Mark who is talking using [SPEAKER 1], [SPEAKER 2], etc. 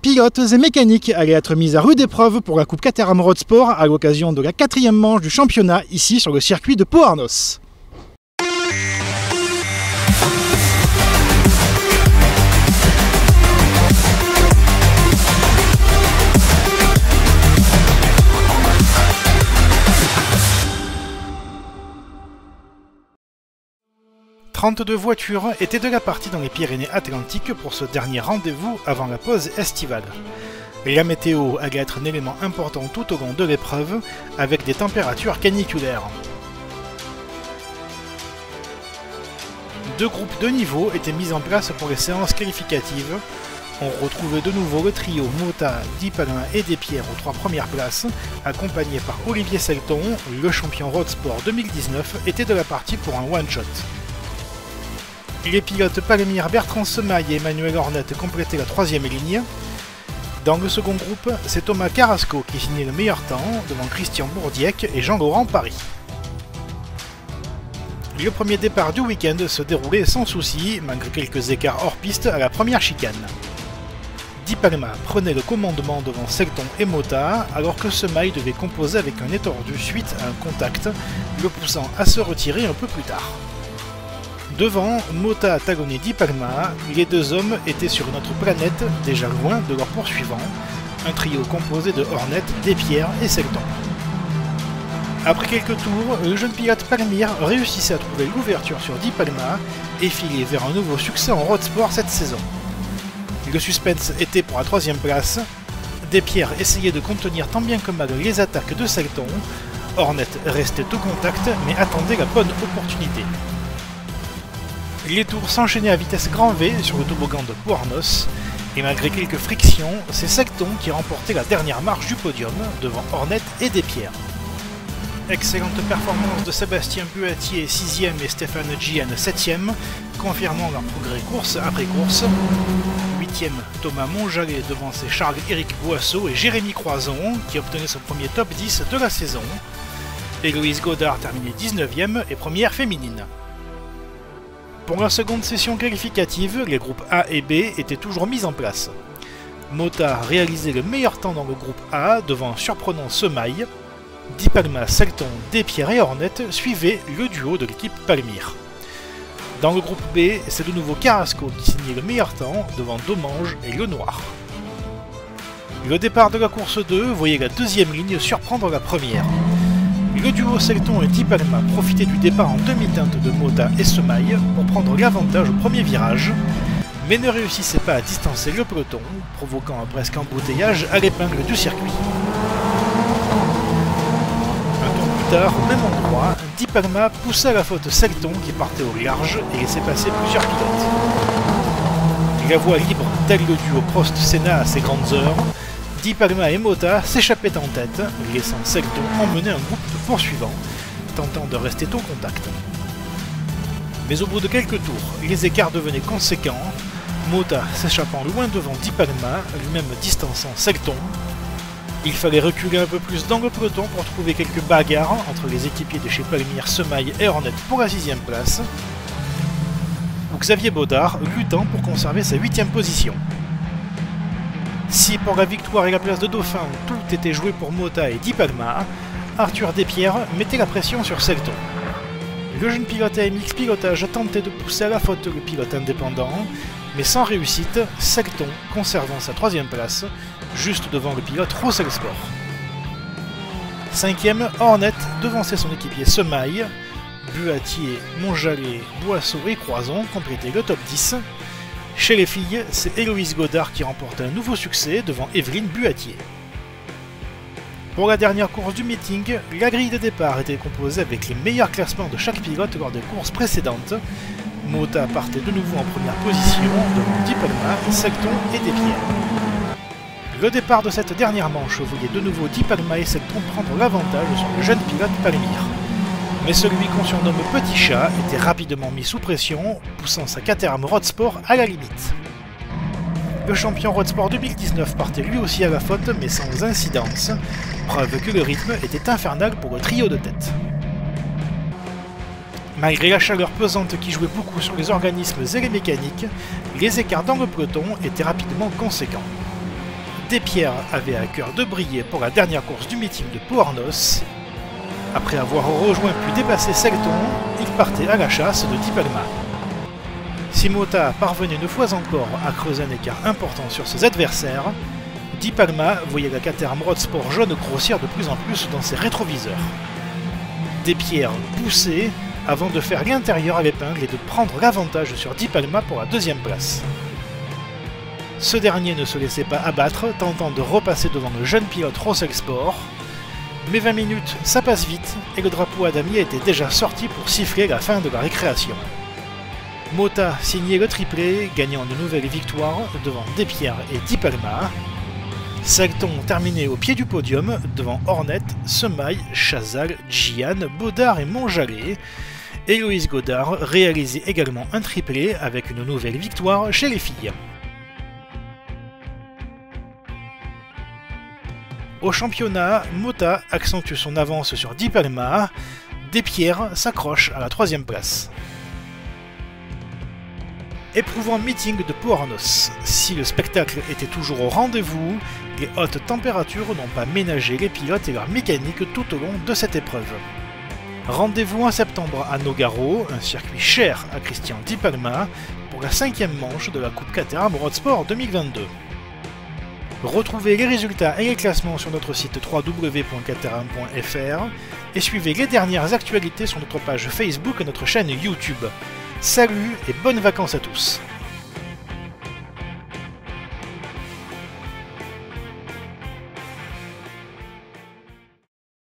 [SPEAKER 1] pilotes et mécaniques allaient être mis à rude épreuve pour la Coupe Caterham Road Sport à l'occasion de la 4e manche du championnat ici sur le circuit de Pau-Arnos. « 32 voitures étaient de la partie dans les Pyrénées-Atlantiques pour ce dernier rendez-vous avant la pause estivale. La météo allait être un élément important tout au long de l'épreuve, avec des températures caniculaires. Deux groupes de niveau étaient mis en place pour les séances qualificatives. On retrouvait de nouveau le trio Mota, Di Palma et Despierres aux 3 premières places, accompagné par Olivier Selton, le champion Road Sport 2019, était de la partie pour un one-shot. Les pilotes Palmire, Bertrand Semaille et Emmanuel Hornet complétaient la 3e ligne. Dans le second groupe, c'est Thomas Carrasco qui signait le meilleur temps devant Christian Bourdiec et Jean-Laurent Paris. Le premier départ du week-end se déroulait sans souci, malgré quelques écarts hors piste à la première chicane. Di Palma prenait le commandement devant Selton et Mota, alors que Semaille devait composer avec un étordu suite à un contact, le poussant à se retirer un peu plus tard. Devant, Mota talonnait Di Palma, les deux hommes étaient sur une autre planète, déjà loin de leur poursuivant, un trio composé de Hornet, Despierres et Selton. Après quelques tours, le jeune pilote Palmire réussissait à trouver l'ouverture sur Di Palma et filait vers un nouveau succès en road sport cette saison. Le suspense était pour la 3e place, Despierres essayait de contenir tant bien que mal les attaques de Selton, Hornet restait au contact mais attendait la bonne opportunité. Les tours s'enchaînaient à vitesse grand V sur le toboggan de Pau-Arnos, et malgré quelques frictions, c'est Selton qui remportait la dernière marche du podium devant Hornet et Despierres. Excellente performance de Sébastien Buatier 6e et Stéphane Gian 7e, confirmant leur progrès course après course. 8e, Thomas Monjalet devançait Charles-Éric Boisseau et Jérémy Croison, qui obtenait son premier top 10 de la saison. Héloïse Godard terminait 19e et première féminine. Pour la seconde session qualificative, les groupes A et B étaient toujours mis en place. Mota réalisait le meilleur temps dans le groupe A devant un surprenant Semaille. Di Palma, Selton, Despierres et Hornet suivaient le duo de l'équipe Palmire. Dans le groupe B, c'est de nouveau Carrasco qui signait le meilleur temps devant Domange et Lenoir. Le départ de la course 2 voyait la 2e ligne surprendre la première. Le duo Selton et Di Palma profitaient du départ en demi-teinte de Mota et Semaille pour prendre l'avantage au premier virage, mais ne réussissaient pas à distancer le peloton, provoquant un presque embouteillage à l'épingle du circuit. Un tour plus tard, au même endroit, Di Palma poussa à la faute Selton qui partait au large et laissait passer plusieurs pilotes. La voie libre tel le duo Prost-Senna à ses grandes heures, Di Palma et Mota s'échappaient en tête, laissant Selton emmener un groupe de poursuivants, tentant de rester au contact. Mais au bout de quelques tours, les écarts devenaient conséquents, Mota s'échappant loin devant Di Palma, lui-même distançant Selton. Il fallait reculer un peu plus dans le peloton pour trouver quelques bagarres entre les équipiers de chez Palmire, Semaille et Hornet pour la 6e place, ou Xavier Baudard luttant pour conserver sa 8e position. Si pour la victoire et la place de Dauphin, tout était joué pour Mota et Di Palma, Arthur Despierres mettait la pression sur Selton. Le jeune pilote AMX Pilotage tentait de pousser à la faute le pilote indépendant, mais sans réussite, Selton conservant sa 3e place, juste devant le pilote Roussel Sport. 5e, Hornet devançait son équipier Semaille, Buatier, Monjalet, Boisseau et Croison complétaient le top 10. Chez les filles, c'est Héloïse Godard qui remporte un nouveau succès devant Evelyne Buatier. Pour la dernière course du meeting, la grille de départ était composée avec les meilleurs classements de chaque pilote lors des courses précédentes. Mota partait de nouveau en première position devant Di Palma, Selton et Despierres. Le départ de cette dernière manche voyait de nouveau Di Palma et Selton prendre l'avantage sur le jeune pilote Palmire. Mais celui qu'on surnomme Petit Chat était rapidement mis sous pression, poussant sa Caterham Road Sport à la limite. Le champion Road Sport 2019 partait lui aussi à la faute, mais sans incidence, preuve que le rythme était infernal pour le trio de tête. Malgré la chaleur pesante qui jouait beaucoup sur les organismes et les mécaniques, les écarts dans le peloton étaient rapidement conséquents. Despierres avait à cœur de briller pour la dernière course du meeting de Pouarnos. Après avoir rejoint puis dépassé Selton, il partait à la chasse de Di Palma. Si Mota parvenait une fois encore à creuser un écart important sur ses adversaires, Di Palma voyait la Caterham Roadsport jaune grossir de plus en plus dans ses rétroviseurs. Despierres poussait avant de faire l'intérieur à l'épingle et de prendre l'avantage sur Di Palma pour la deuxième place. Ce dernier ne se laissait pas abattre, tentant de repasser devant le jeune pilote Russell Sport. Mais 20 minutes, ça passe vite, et le drapeau à damier était déjà sorti pour siffler la fin de la récréation. Mota signait le triplé, gagnant une nouvelle victoire devant Despierres et Di Palma. Selton terminait au pied du podium devant Hornet, Semaille, Chazal, Gian, Baudard et Montjallet. Héloïse Godard réalisait également un triplé avec une nouvelle victoire chez les filles. Au championnat, Mota accentue son avance sur Di Palma. Despierres s'accroche à la troisième place. Éprouvant meeting de Pouarnos. Si le spectacle était toujours au rendez-vous, les hautes températures n'ont pas ménagé les pilotes et leur mécanique tout au long de cette épreuve. Rendez-vous en septembre à Nogaro, un circuit cher à Christian Di Palma, pour la 5e manche de la Coupe Caterham Roadsport 2022. Retrouvez les résultats et les classements sur notre site www.caterham.fr et suivez les dernières actualités sur notre page Facebook et notre chaîne YouTube. Salut et bonnes vacances à tous!